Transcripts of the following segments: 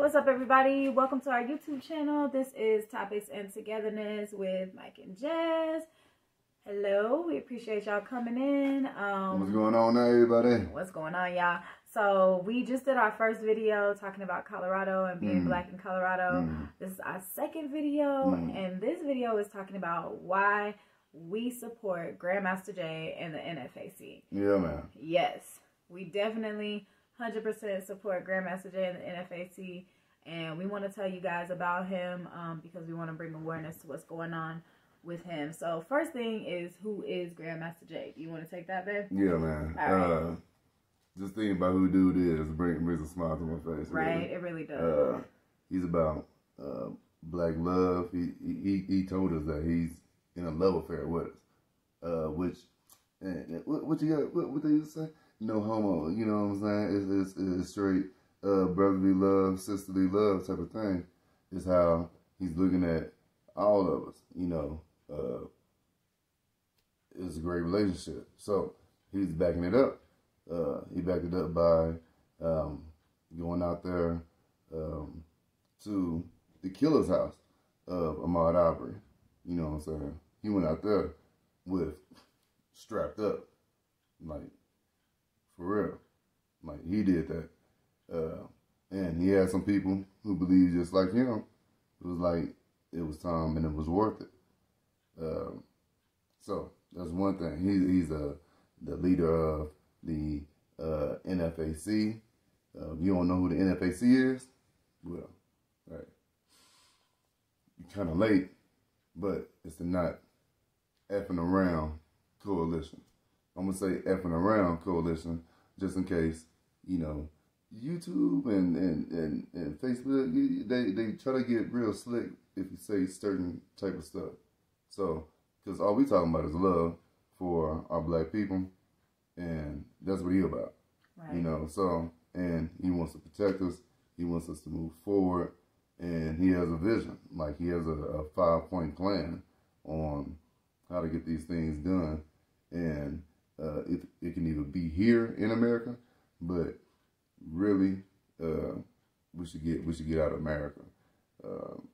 What's up, everybody? Welcome to our YouTube channel. This is Topics and Togetherness with Mike and Jazz. Hello, we appreciate y'all coming in. What's going on now, everybody? What's going on, y'all? So we just did our first video talking about Colorado and being black in Colorado. This is our second video, and this video is talking about why we support Grandmaster Jay and the NFAC. Yeah, man. Yes, we definitely 100% support Grandmaster Jay and the NFAC, and we want to tell you guys about him because we want to bring awareness to what's going on with him. So first thing is, who is Grandmaster Jay? Do you want to take that, babe? Yeah, man. Right. Just thinking about who dude is brings a smile to my face. Right, really. it really does. He's about black love. He told us that he's in a love affair with us. What you got? What they used to say? No homo. You know what I'm saying? It's straight brotherly love, sisterly love type of thing. Is how he's looking at all of us. You know, it's a great relationship. So he's backing it up. He backed it up by going out there to the killer's house of Ahmaud Arbery. You know what I'm saying? He went out there with strapped up, like, for real. Like, he did that. And he had some people who believed just like him. It was like, it was time and it was worth it. So, that's one thing. He's the leader of the NFAC. If you don't know who the NFAC is, well, right. You're kind of late, but it's the Not Effing Around Coalition. I'm going to say Effing Around Coalition just in case, you know, YouTube and Facebook, they try to get real slick if you say certain type of stuff. So, because all we talking about is love for our black people, and that's what he about. Right. You know, so, and he wants to protect us, he wants us to move forward, and he has a vision. Like, he has a 5-point plan on how to get these things done, and it can either be here in America, but really, we should get out of America.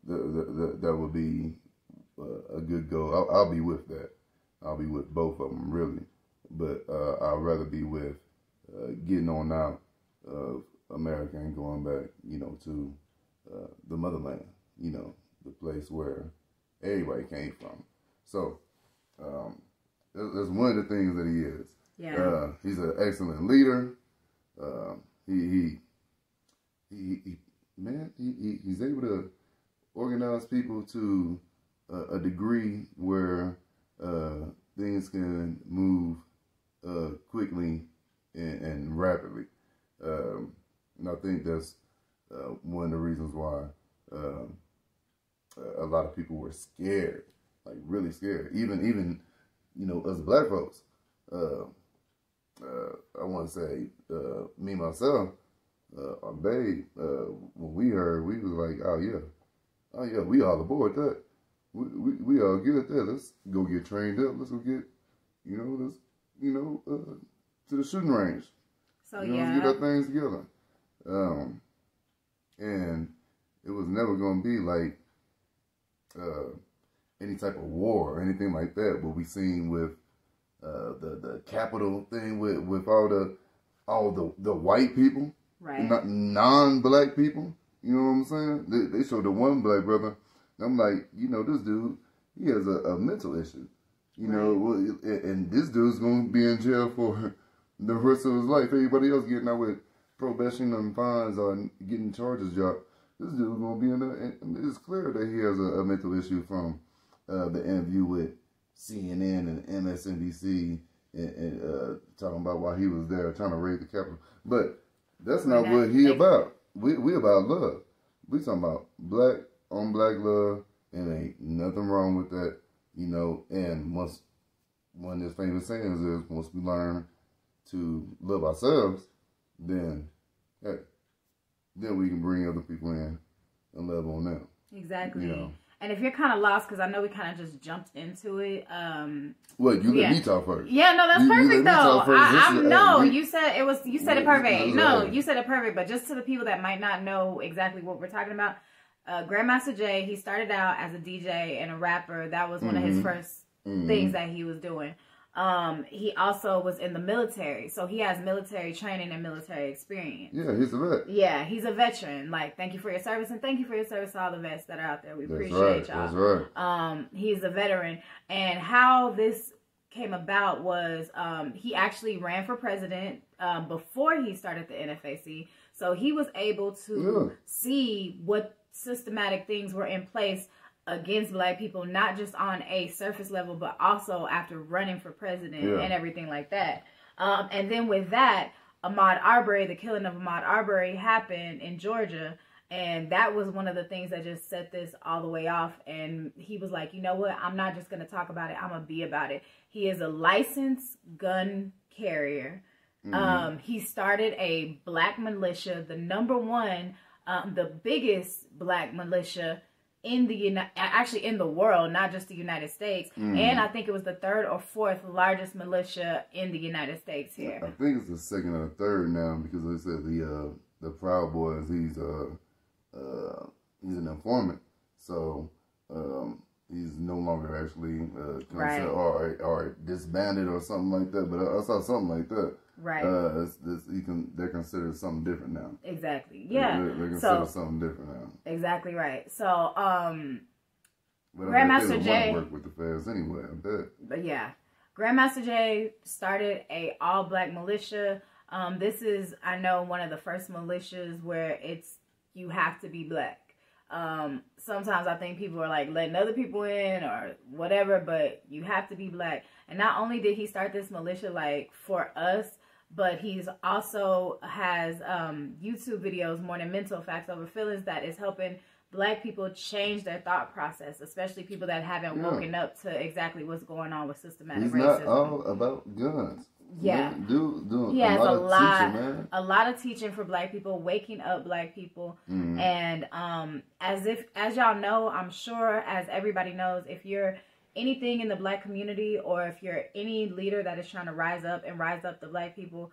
That would be a good goal. I'll be with that. I'll be with both of them, really. But I'd rather be with getting on out of America and going back, you know, to the motherland, you know, the place where everybody came from. So that's one of the things that he is. Yeah. He's an excellent leader. He's able to organize people to a degree where things can move quickly and rapidly. And I think that's one of the reasons why a lot of people were scared, like really scared. Even you know, us black folks. I want to say, me myself, our babe, when we heard, we was like, oh yeah, we all aboard that. We all good at that. Let's go get trained up. Let's go get, to the shooting range. So let's get our things together. And it was never going to be like any type of war or anything like that. What we seen with the Capitol thing with all the white people, right? Not non-black people. You know what I'm saying? They showed the one black brother. I'm like, you know, this dude, he has a mental issue. You know, and this dude's going to be in jail for the rest of his life. Everybody else getting out with probation and fines or getting charges dropped. This dude's going to be in there. And it's clear that he has a mental issue from the interview with CNN and MSNBC and talking about why he was there trying to raid the Capitol. But that's not what he about. We about love. We talking about black on black love, and ain't nothing wrong with that, you know. And one of his famous sayings is, once we learn to love ourselves, then we can bring other people in and love on them. Exactly. You know? And if you're kind of lost, because I know we kind of just jumped into it. What, you let me talk first? Yeah, no, that's perfect though. You said it was. You said it perfect. No, right. you said it perfect. But just to the people that might not know exactly what we're talking about, Grandmaster Jay, he started out as a DJ and a rapper. That was one of his first things that he was doing. He also was in the military, so he has military training and military experience. Yeah, he's a vet. Yeah, he's a veteran. Like, thank you for your service, and thank you for your service to all the vets that are out there. We appreciate y'all. That's right. He's a veteran, and how this came about was he actually ran for president before he started the NFAC, so he was able to see what systematic things were in place against Black people, not just on a surface level, but also after running for president and everything like that. And then with that, Ahmaud Arbery, the killing of Ahmaud Arbery happened in Georgia. And that was one of the things that just set this all the way off. And he was like, you know what? I'm not just going to talk about it. I'm going to be about it. He is a licensed gun carrier. He started a Black militia, the number one, the biggest Black militia in the world, not just the United States. And I think it was the third or fourth largest militia in the United States here. I think it's the second or third now, because they said the Proud Boys, he's an informant, so he's no longer actually considered or disbanded or something like that. But I saw something like that. Right. They're considered something different now. Exactly. Yeah. They're considered something different now. Exactly right. So, but Grandmaster Jay work with the feds anyway, I bet. But yeah, Grandmaster Jay started a all Black militia. This is, I know, one of the first militias where you have to be Black. Sometimes I think people are like letting other people in or whatever, but you have to be Black. And not only did he start this militia like for us, but he's also has YouTube videos, More Than Mental Facts Over Feelings, that is helping Black people change their thought process, especially people that haven't woken up to exactly what's going on with systematic racism. He's not all about guns. Yeah. He has a lot of teaching for Black people, waking up Black people. And as y'all know, I'm sure, as everybody knows, if you're anything in the Black community, or if you're any leader that is trying to rise up the Black people,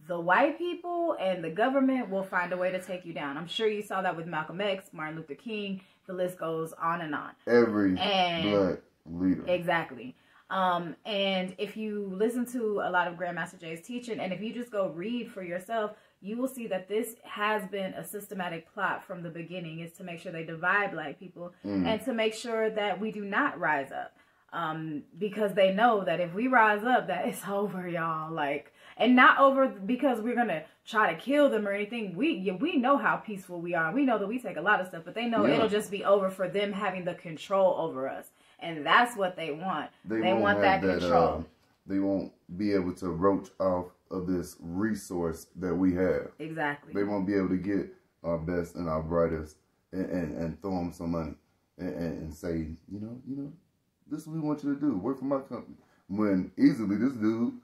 the white people and the government will find a way to take you down. I'm sure you saw that with Malcolm X, Martin Luther King. The list goes on and on. Every Black leader. Exactly. And if you listen to a lot of Grandmaster Jay's teaching, and if you just go read for yourself, you will see that this has been a systematic plot from the beginning, is to make sure they divide Black people and to make sure that we do not rise up. Because they know that if we rise up, that it's over, y'all. Like, and not over because we're going to try to kill them or anything. We know how peaceful we are. We know that we take a lot of stuff, but they know it'll just be over for them having the control over us. And that's what they want. They want that control. They won't be able to roach off of this resource that we have. Exactly. They won't be able to get our best and our brightest and throw them some money and say, you know, this is what we want you to do. Work for my company. When easily this dude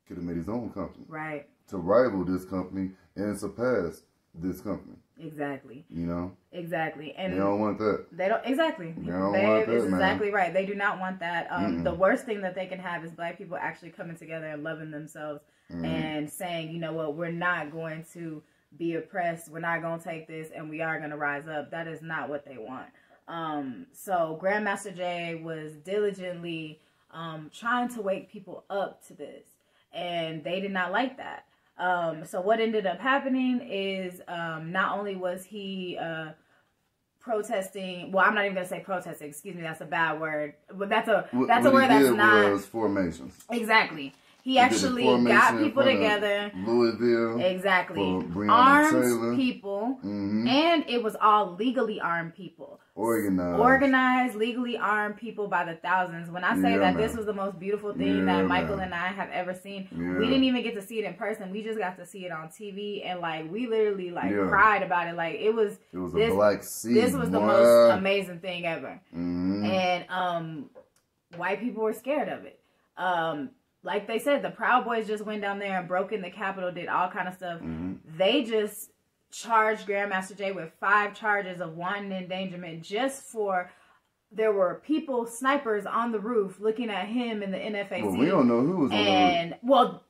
could have made his own company. Right. To rival this company and surpass this company. Exactly. You know? Exactly. And they don't want that. They don't, exactly. They don't want that, exactly right. They do not want that. The worst thing that they can have is Black people actually coming together and loving themselves and saying, you know what, we're not going to be oppressed. We're not going to take this, and we are going to rise up. That is not what they want. So Grandmaster Jay was diligently trying to wake people up to this, and they did not like that. So what ended up happening is not only was he protesting, well, I'm not even going to say protesting, excuse me, that's a bad word, but that's a word that's not. Was formations. Exactly. He actually got people together. Louisville. Exactly. Armed people. And it was all legally armed people. Organized, legally armed people by the thousands. When I say that this was the most beautiful thing that Michael and I have ever seen, we didn't even get to see it in person. We just got to see it on TV. And like, we literally like cried about it. Like, it was a black sea. This was the most amazing thing ever. And white people were scared of it. Like they said, the Proud Boys just went down there and broke in the Capitol, did all kind of stuff. They just charged Grandmaster Jay with 5 charges of wanton endangerment just for there were people, snipers on the roof looking at him in the NFAC. Well, we don't know who was on the roof. Well,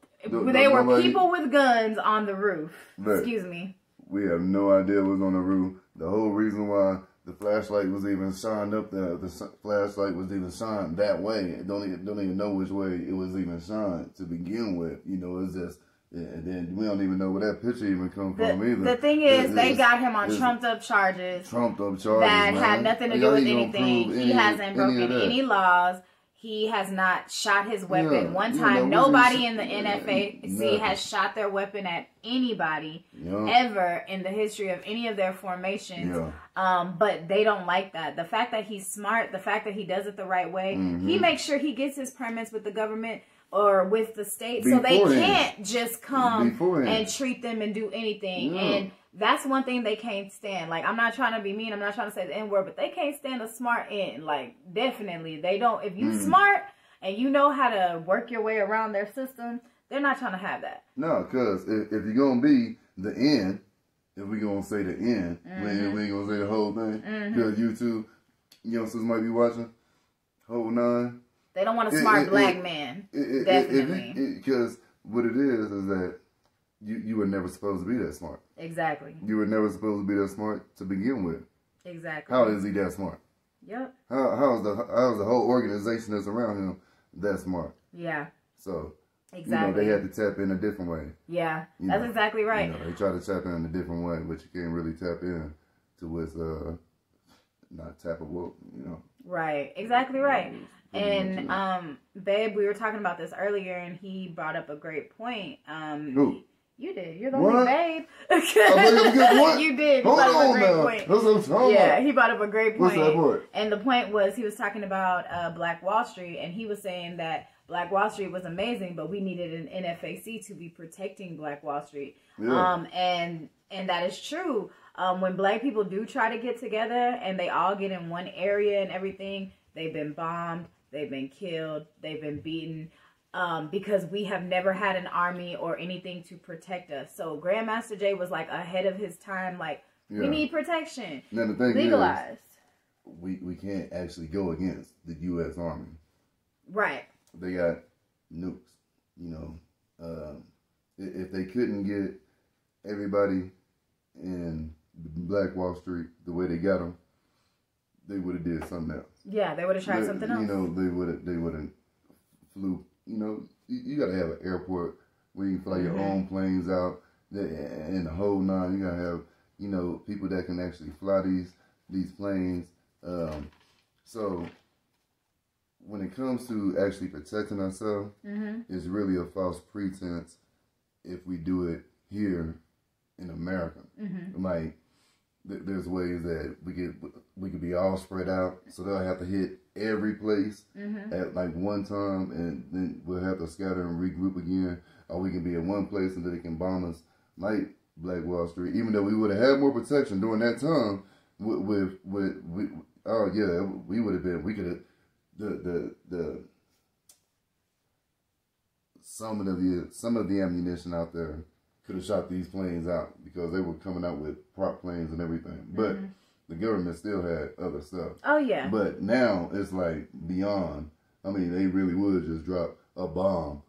they were people with guns on the roof. Right. Excuse me. We have no idea what was on the roof. The whole reason why the flashlight was even shined up, the flashlight was even shined that way. Don't even know which way it was even shined to begin with. You know, it's just, and then we don't even know where that picture even come from either. The thing is, they got him on trumped up charges. That had nothing to do with anything. He hasn't broken any laws. He has not shot his weapon one time. Nobody in the NFAC has shot their weapon at anybody ever in the history of any of their formations. But they don't like that. The fact that he's smart, the fact that he does it the right way, he makes sure he gets his permits with the government or with the state, so they can't just come and treat them and do anything. And that's one thing they can't stand. Like, I'm not trying to be mean. I'm not trying to say the N-word, but they can't stand a smart end. Like, definitely. They don't. If you smart and you know how to work your way around their system, they're not trying to have that. No, because if you're going to be the end, if we're going to say the end, we ain't going to say the whole thing, because you two youngsters might be watching, whole 9. They don't want a smart black man. Definitely. Because what it is that you were never supposed to be that smart. Exactly. You were never supposed to be that smart to begin with. Exactly. How is he that smart? Yep. How's the whole organization that's around him that smart? Yeah. So exactly. They had to tap in a different way. Yeah, that's exactly right. They try to tap in a different way, but you can't really tap in to what's not tappable. Right. Exactly right. And babe, we were talking about this earlier, and he brought up a great point. Who? You did. You're the only babe. You did. Hold on now. That's what I'm talking about. He brought up a great point. What's that point? And the point was, he was talking about Black Wall Street, and he was saying that Black Wall Street was amazing, but we needed an NFAC to be protecting Black Wall Street. Yeah. And that is true. When black people do try to get together and they all get in one area and everything, they've been bombed, they've been killed, they've been beaten. Because we have never had an army or anything to protect us. So Grandmaster Jay was like ahead of his time. Like, we need protection. Now the thing legalized. Is, we can't actually go against the U.S. Army. Right. They got nukes. If they couldn't get everybody in Black Wall Street the way they got them, they would have did something else. Yeah, they would have tried something else. They would have flew. You got to have an airport where you can fly your own planes out, and the whole 9. You got to have, people that can actually fly these planes. So when it comes to actually protecting ourselves, it's really a false pretense if we do it here in America. Like, there's ways that we could be all spread out, so they'll have to hit every place at like one time, and then we'll have to scatter and regroup again, or we can be in one place and then they can bomb us like Black Wall Street. Even though we would have had more protection during that time, we would have been. We could have some of the ammunition out there could have shot these planes out because they were coming out with prop planes and everything. But the government still had other stuff. Oh, yeah. But now it's like beyond. I mean, they really would just drop a bomb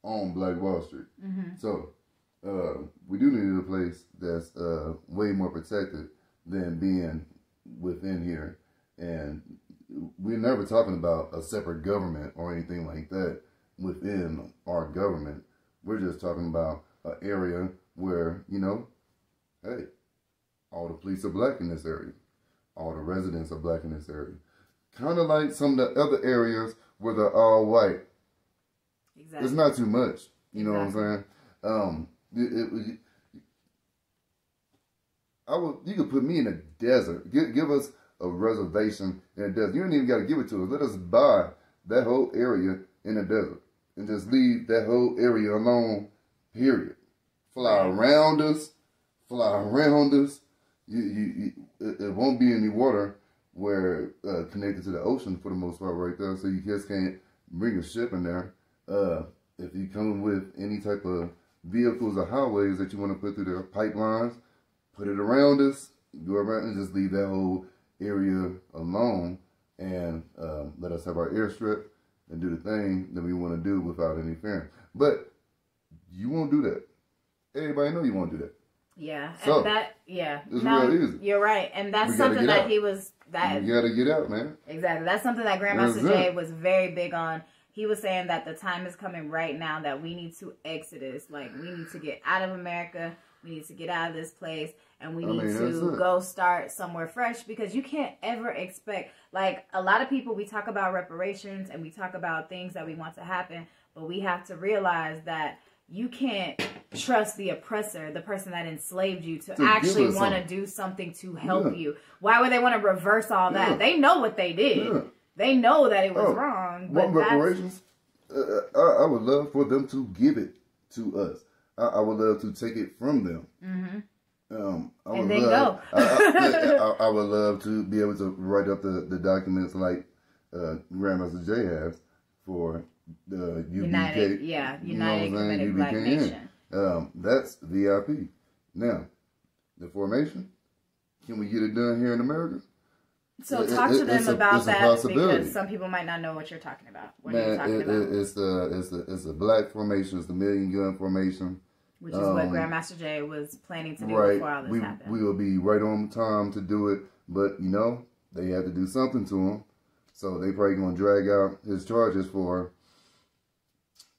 on Black Wall Street. So we do need a place that's way more protected than being within here. And we're never talking about a separate government or anything like that within our government. We're just talking about an area where, hey, all the police are black in this area. All the residents are black in this area. Kind of like some of the other areas where they're all white. Exactly. It's not too much. You know what I'm saying? You could put me in a desert. Give us a reservation in a desert. You don't even got to give it to us. Let us buy that whole area in a desert and just leave that whole area alone, period. Fly around us. It won't be any water where connected to the ocean for the most part right there, so you just can't bring a ship in there. If you come with any type of vehicles or highways that you want to put through their pipelines, put it around us, go around and just leave that whole area alone, and let us have our airstrip and do the thing that we want to do without interference. But you won't do that. Everybody know you won't do that. Yeah, so, and that, yeah. It's real easy. You're right, and that's something that he was... You gotta get out, man. Exactly. That's something that Grandmaster Jay was very big on. He was saying that the time is coming right now that we need to exodus. Like, we need to get out of America. We need to get out of this place. And we need to go start somewhere fresh. Because you can't ever expect... Like, a lot of people, we talk about reparations and we talk about things that we want to happen. But we have to realize that you can't trust the oppressor, the person that enslaved you, to actually want to do something to help you. Why would they want to reverse all that? They know what they did. Yeah. They know that it was wrong. But reparations, I would love for them to give it to us. I would love to take it from them. I would love to be able to write up the documents like Grandmaster Jay has for the United Committed Black Nation. That's VIP. Now, the formation, can we get it done here in America? So talk to them about that, because some people might not know what you're talking about. What are you talking about? It's a black formation. It's the Million Gun Formation. Which is what Grandmaster Jay was planning to do before all this happened. We will be right on time to do it. But, you know, they had to do something to him. So they probably going to drag out his charges for,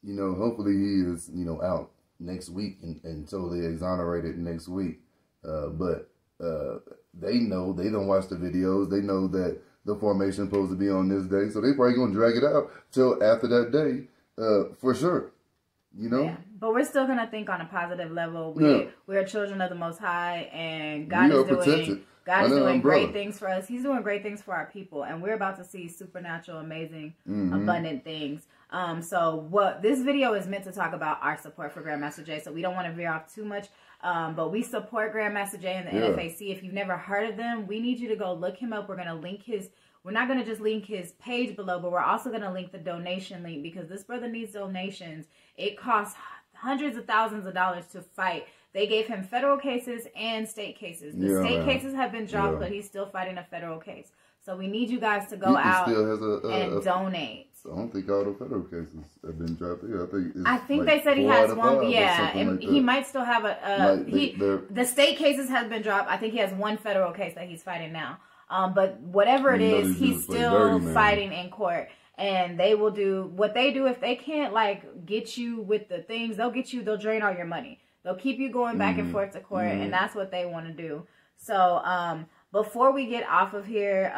you know, hopefully he is, you know, out next week and totally exonerated next week. But they know, they don't watch the videos. They know that the formation is supposed to be on this day. So they probably going to drag it out till after that day for sure. You know? Yeah. But we're still going to think on a positive level. We're children of the Most High, and God is doing great things for us. He's doing great things for our people, and we're about to see supernatural, amazing, abundant things. So what this video is meant to talk about our support for Grandmaster Jay, so we don't want to veer off too much. But we support Grandmaster Jay and the NFAC. If you've never heard of them, we need you to go look him up. We're going to link we're not going to just link his page below, but we're also going to link the donation link, because this brother needs donations. It costs hundreds of thousands of dollars to fight. They gave him federal cases and state cases. The state cases have been dropped, but he's still fighting a federal case. So we need you guys to go out and donate. I don't think all the federal cases have been dropped here. I think they said he has one. Yeah, and he might still have the state cases have been dropped. I think he has one federal case that he's fighting now. But whatever it is, he's still fighting in court. And they will do what they do. If they can't, like, get you with the things, they'll drain all your money. They'll keep you going back and forth to court, and that's what they want to do. So, before we get off of here,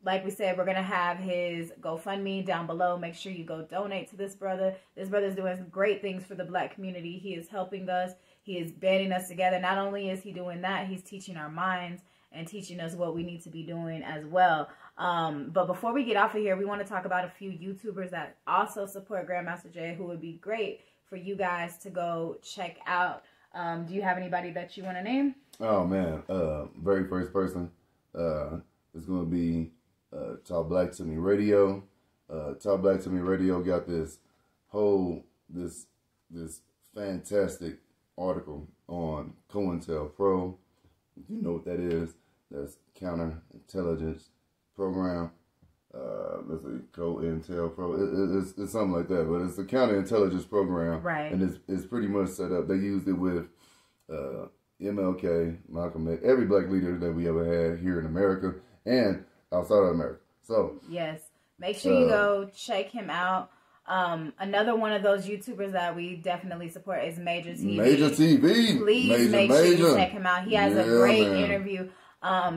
like we said, we're going to have his GoFundMe down below. Make sure you go donate to this brother. This brother's doing great things for the black community. He is helping us. He is banding us together. Not only is he doing that, he's teaching our minds and teaching us what we need to be doing as well. But before we get off of here, we want to talk about a few YouTubers that also support Grandmaster Jay, who would be great for you guys to go check out. Do you have anybody that you want to name? Oh, man. Very first person is going to be Talk Black to Me Radio. Talk Black to Me Radio got this fantastic article on COINTELPRO. If you know what that is, that's counterintelligence program. Let's see, COINTELPRO. It's something like that, but it's a counterintelligence program. Right. And it's pretty much set up. They used it with MLK, Malcolm X, every black leader that we ever had here in America and outside of America. So yes, make sure you go check him out. Another one of those YouTubers that we definitely support is Major TV. Major TV. Please make sure you check him out. He has a great interview.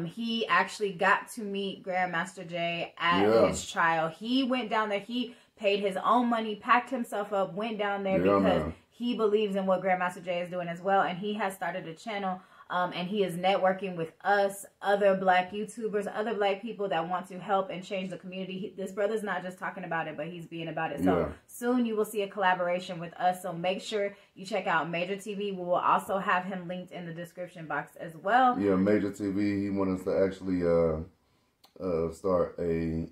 He actually got to meet Grandmaster Jay at his trial. He went down there. He paid his own money, packed himself up, went down there because he believes in what Grandmaster Jay is doing as well. And he has started a channel. And he is networking with us, other black YouTubers, other black people that want to help and change the community. This brother's not just talking about it, but he's being about it. So soon you will see a collaboration with us. So make sure you check out Major TV. We will also have him linked in the description box as well. Yeah, Major TV, he wants us to actually start a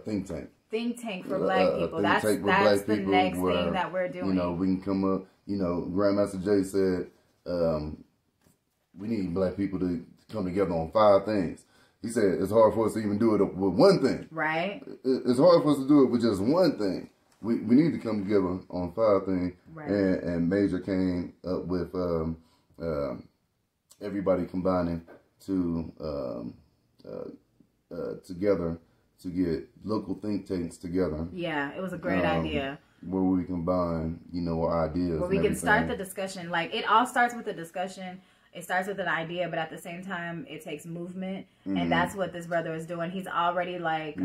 think tank. Think tank for black people. That's the next thing that we're doing. You know, we can come up, you know, Grandmaster Jay said, we need black people to come together on 5 things. He said it's hard for us to even do it with one thing. Right. It's hard for us to do it with just one thing. We need to come together on 5 things. Right. And Major came up with everybody combining to together to get local think tanks together. Yeah, it was a great idea. Where we combine, our ideas. Where we can start the discussion. Like, it all starts with a discussion. It starts with an idea, but at the same time, it takes movement. Mm-hmm. And that's what this brother is doing. He's already, like,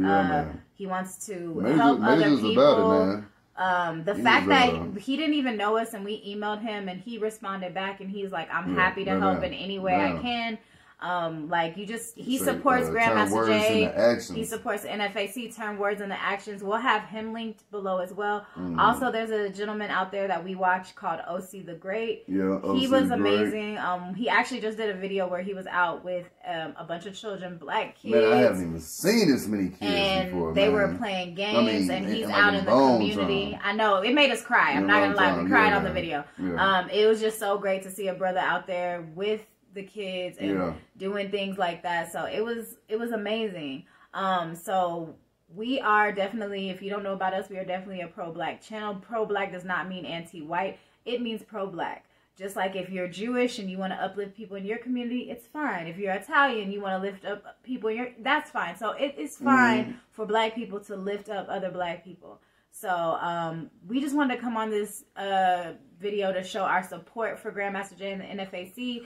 he wants to help other people. About it, man. The fact that he didn't even know us and we emailed him and he responded back and he's like, I'm happy to help in any way I can. He supports Grandmaster Jay. He supports NFAC. Turn words into actions. We'll have him linked below as well. Mm-hmm. Also, there's a gentleman out there that we watched called OC the Great. Yeah, he was amazing. He actually just did a video where he was out with a bunch of children, black kids. Man, I haven't even seen this many kids before. They were playing games, and he's out in the community. I know, it made us cry. I'm not gonna lie, we cried on the video. Yeah. It was just so great to see a brother out there with the kids and doing things like that. So it was amazing. So we are definitely, if you don't know about us, we are definitely a pro-black channel. Pro-black does not mean anti-white. It means pro-black. Just like if you're Jewish and you want to uplift people in your community, it's fine. If you're Italian, you want to lift up people in that's fine. So it is fine for black people to lift up other black people. So we just wanted to come on this video to show our support for Grandmaster Jay and the NFAC.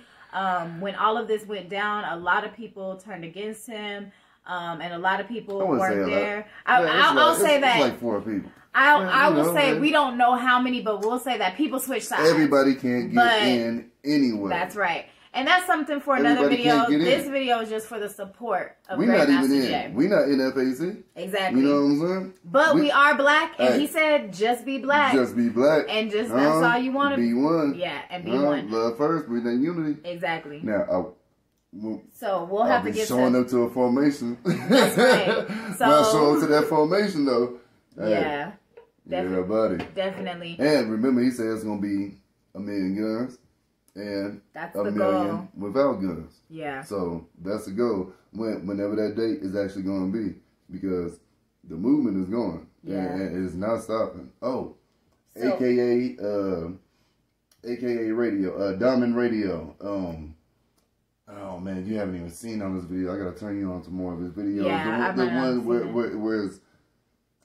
When all of this went down, a lot of people turned against him, and a lot of people weren't there. I'll say that. It's like 4 people. I will say we don't know how many, but we'll say that people switch sides. Everybody can't get in anyway. That's right. And that's something for another video. This video is just for the support of Grandmaster Jay. We're not NFAC. Exactly. You know what I'm saying? But we are black, and he said, just be black. Just be black. And just, that's all you want to be. one. Yeah, and be one. Love first, bring that unity. Exactly. Now, so we'll have to get showing up to a formation. That's right. So, not showing up to that formation, though. Yeah. Yeah, buddy. Definitely. And remember, he said it's going to be 1 million guns. And that's a the million goal. Without guns. Yeah. So that's the goal. Whenever that date is actually going to be, because the movement is going. Yeah. And it's not stopping. Oh, so, AKA radio, Diamond Radio. Oh man, you haven't even seen on this video. I gotta turn you on to more of his videos. Yeah, the one where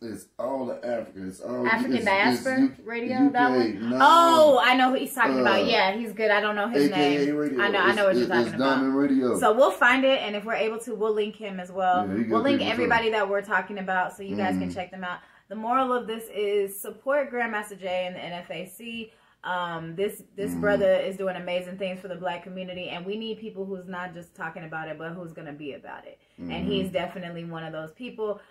it's all the African. It's all African Diaspora Radio. That one. Oh, I know who he's talking about. Yeah, he's good. I don't know his name. Radio. I know what you're talking about. Diamond Radio. So we'll find it, and if we're able to, we'll link him as well. Yeah, we'll link everybody that we're talking about, so you guys can check them out. The moral of this is support Grandmaster Jay and the NFAC. This brother is doing amazing things for the black community, and we need people who's not just talking about it, but who's going to be about it. And he's definitely one of those people.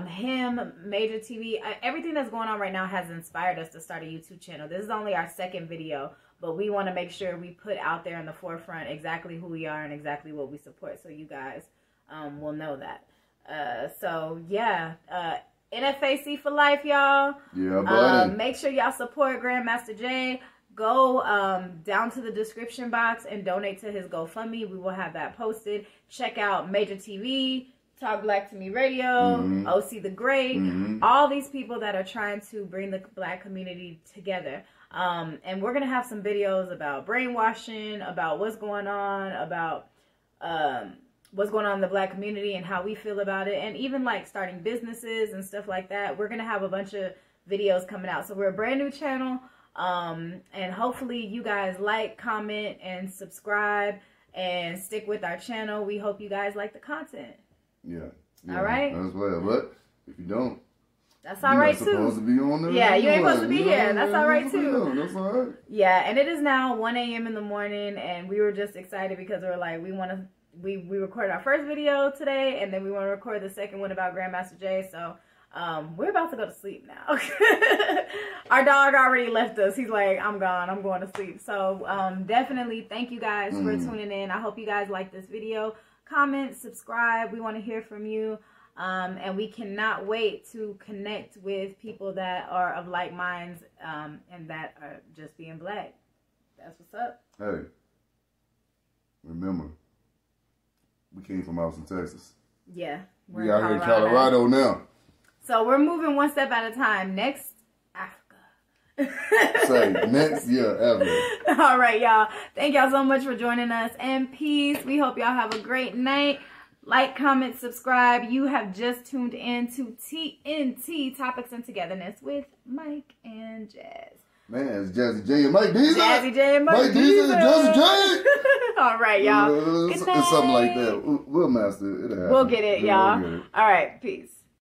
Him, Major TV, everything that's going on right now has inspired us to start a YouTube channel. This is only our 2nd video, but we want to make sure we put out there in the forefront exactly who we are and exactly what we support, so you guys will know that. So yeah, NFAC for life, y'all. Yeah, buddy. Make sure y'all support Grandmaster Jay. Go down to the description box and donate to his GoFundMe. We will have that posted. Check out Major TV, Talk Black to Me Radio, OC the Great, all these people that are trying to bring the black community together. And we're going to have some videos about brainwashing, about what's going on, about what's going on in the black community and how we feel about it, and even like starting businesses and stuff like that. We're going to have a bunch of videos coming out. So we're a brand new channel, and hopefully you guys like, comment, and subscribe, and stick with our channel. We hope you guys like the content. Yeah. All right. That's well. But if you don't, that's all right too. You're supposed to be on there. Yeah, you ain't supposed to be here. That's all right too. That's all right. Yeah, and it is now 1 a.m. in the morning, and we were just excited because we were like, we recorded our first video today, and then we want to record the second one about Grandmaster Jay. So we're about to go to sleep now. Our dog already left us. He's like, I'm gone. I'm going to sleep. So definitely thank you guys for tuning in. I hope you guys like this video. Comment, subscribe. We want to hear from you. And we cannot wait to connect with people that are of like minds and that are just being black. That's what's up. Hey. remember, we came from Austin, Texas. Yeah. We out here in Colorado now. So we're moving one step at a time. Next, Africa. Say, next year, ever. All right, y'all. Thank y'all so much for joining us. And peace. We hope y'all have a great night. Like, comment, subscribe. You have just tuned in to TNT, Topics and Togetherness with Mike and Jazz. Man, it's Jazzy Jay and Mike Diesel. Jazzy Jay and Mike Diesel. Jazzy Jay. All right, y'all. It's something like that. We'll master it. We'll get it, y'all. All right, peace.